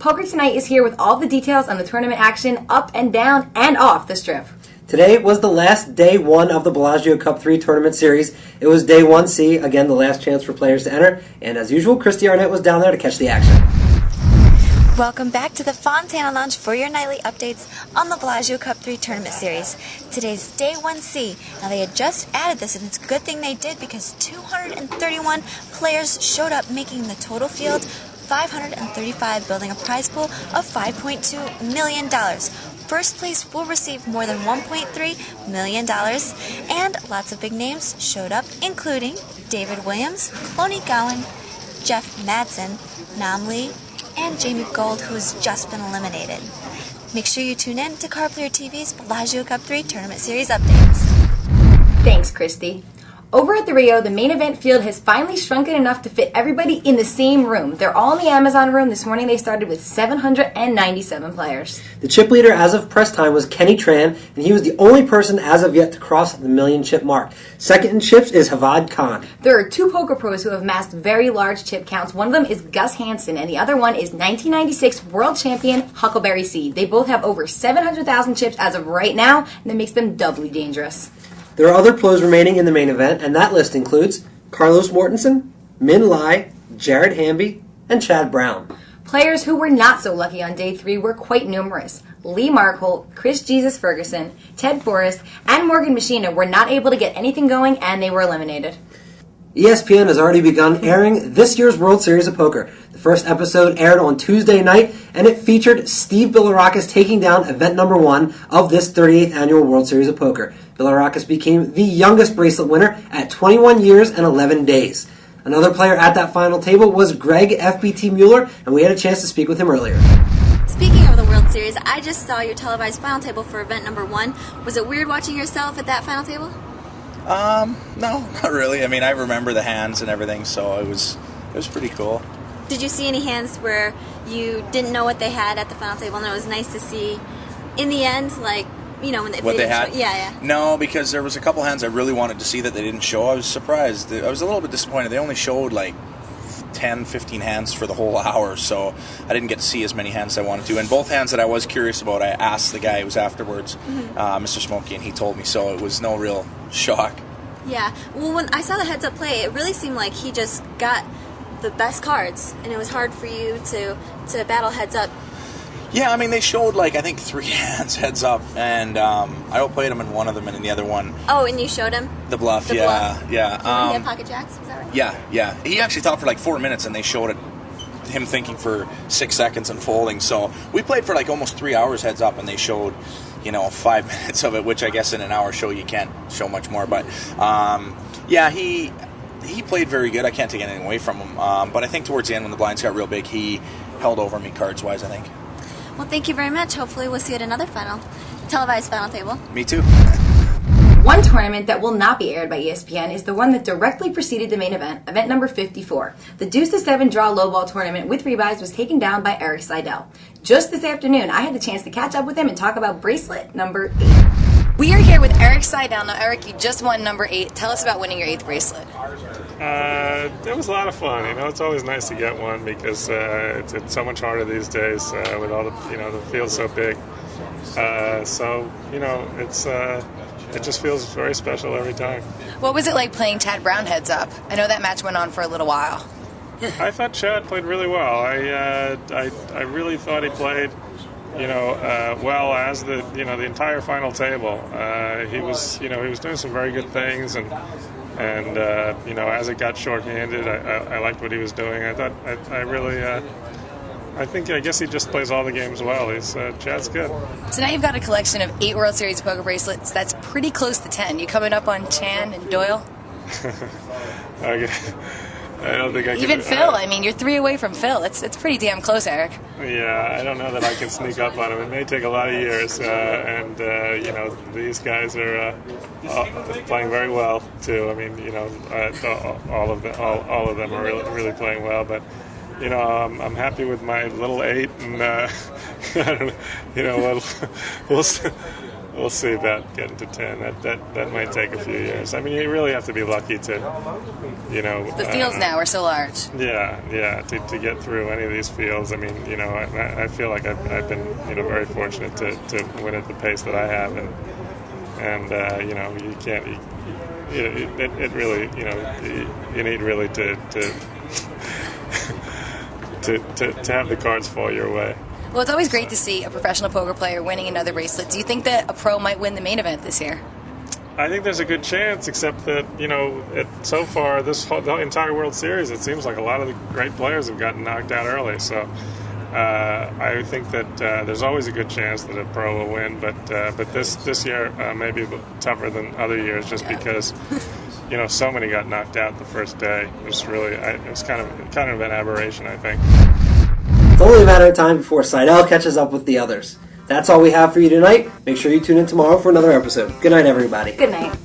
Poker Tonight is here with all the details on the tournament action up and down and off the strip. Today was the last day one of the Bellagio Cup 3 tournament series. It was day 1C, again the last chance for players to enter, and as usual, Christy Arnett was down there to catch the action. Welcome back to the Fontana Lounge for your nightly updates on the Bellagio Cup 3 tournament series. Today's day 1C. Now they had just added this, and it's a good thing they did because 231 players showed up, making the total field 535, building a prize pool of $5.2 million. First place will receive more than $1.3 million, and lots of big names showed up, including David Williams, Cloney Gowan, Jeff Madsen, Nam Lee, and Jamie Gold, who has just been eliminated. Make sure you tune in to Card Player TV's Bellagio Cup 3 Tournament Series updates. Thanks, Christy. Over at the Rio, the main event field has finally shrunken enough to fit everybody in the same room. They're all in the Amazon room. This morning they started with 797 players. The chip leader as of press time was Kenny Tran, and he was the only person as of yet to cross the million chip mark. Second in chips is Havad Khan. There are two poker pros who have amassed very large chip counts. One of them is Gus Hansen, and the other one is 1996 world champion Huckleberry Seed. They both have over 700,000 chips as of right now, and that makes them doubly dangerous. There are other pros remaining in the main event, and that list includes Carlos Mortensen, Min Lai, Jared Hamby, and Chad Brown. Players who were not so lucky on day 3 were quite numerous. Lee Markholt, Chris Jesus Ferguson, Ted Forrest, and Morgan Machina were not able to get anything going, and they were eliminated. ESPN has already begun airing this year's World Series of Poker. The first episode aired on Tuesday night, and it featured Steve Bilirakis taking down event number 1 of this 38th annual World Series of Poker. Bilirakis became the youngest bracelet winner at 21 years and 11 days. Another player at that final table was Greg FBT Mueller, and we had a chance to speak with him earlier. Speaking of the World Series, I just saw your televised final table for event number 1. Was it weird watching yourself at that final table? No, not really. I mean, I remember the hands and everything, so it was pretty cool. Did you see any hands where you didn't know what they had at the final table, and it was nice to see in the end, like, you know, when what they had? Yeah. No, because there was a couple hands I really wanted to see that they didn't show. I was surprised. I was a little bit disappointed. They only showed like 10, 15 hands for the whole hour, so I didn't get to see as many hands as I wanted to. And both hands that I was curious about, I asked the guy who was afterwards, Mr. Smokey, and he told me, so it was no real shock. Yeah. Well, when I saw the heads-up play, it really seemed like he just got the best cards, and it was hard for you to battle heads-up. Yeah, I mean, they showed, like, I think 3 hands heads up, and I outplayed him in one of them, and in the other one... Oh, and you showed him? The bluff, the yeah. Bluff. Yeah. He had pocket jacks, was that right? Yeah. He actually thought for like 4 minutes, and they showed it, him thinking for 6 seconds and folding. So we played for like almost 3 hours heads up, and they showed, 5 minutes of it, which I guess in an hour show you can't show much more. But, yeah, he played very good. I can't take anything away from him. But I think towards the end, when the blinds got real big, he held over me cards-wise, I think. Well, thank you very much. Hopefully we'll see you at another televised final table. Me too. One tournament that will not be aired by ESPN is the one that directly preceded the main event, event number 54. The Deuce to 7 draw lowball tournament with rebuys was taken down by Erik Seidel. Just this afternoon, I had the chance to catch up with him and talk about bracelet number 8. We are here with Erik Seidel. Now, Erik, you just won number 8. Tell us about winning your 8th bracelet. It was a lot of fun. It's always nice to get one because it's so much harder these days with all the the field's so big. It just feels very special every time. What was it like playing Chad Brown heads up? I know that match went on for a little while. I thought Chad played really well. I really thought he played well as the entire final table. He was doing some very good things, and as it got short-handed, I liked what he was doing. I guess he just plays all the games well. Chad's good. So now you've got a collection of 8 World Series poker bracelets. That's pretty close to 10. You coming up on Chan and Doyle? Okay. I don't think I can. Even Phil. I mean, you're 3 away from Phil. It's pretty damn close, Erik. Yeah, I don't know that I can sneak up on him. It may take a lot of years, and these guys are playing very well too. I mean, all of them are really playing well, but. I'm happy with my little 8, and I don't know, we'll see about getting to 10. That might take a few years. I mean, you really have to be lucky to, you know. The fields now are so large. Yeah, to get through any of these fields. I mean, you know, I feel like I've been, you know, very fortunate to win at the pace that I have, and you know, you can't. It really, you know, you need really to have the cards fall your way. Well, it's always great to see a professional poker player winning another bracelet. Do you think that a pro might win the main event this year? I think there's a good chance, except that, you know, so far, the entire World Series, it seems like a lot of the great players have gotten knocked out early. So I think that there's always a good chance that a pro will win, but this year may be tougher than other years just because, you know, so many got knocked out the first day. It was really, it was kind of an aberration, I think. It's only a matter of time before Seidel catches up with the others. That's all we have for you tonight. Make sure you tune in tomorrow for another episode. Good night, everybody. Good night.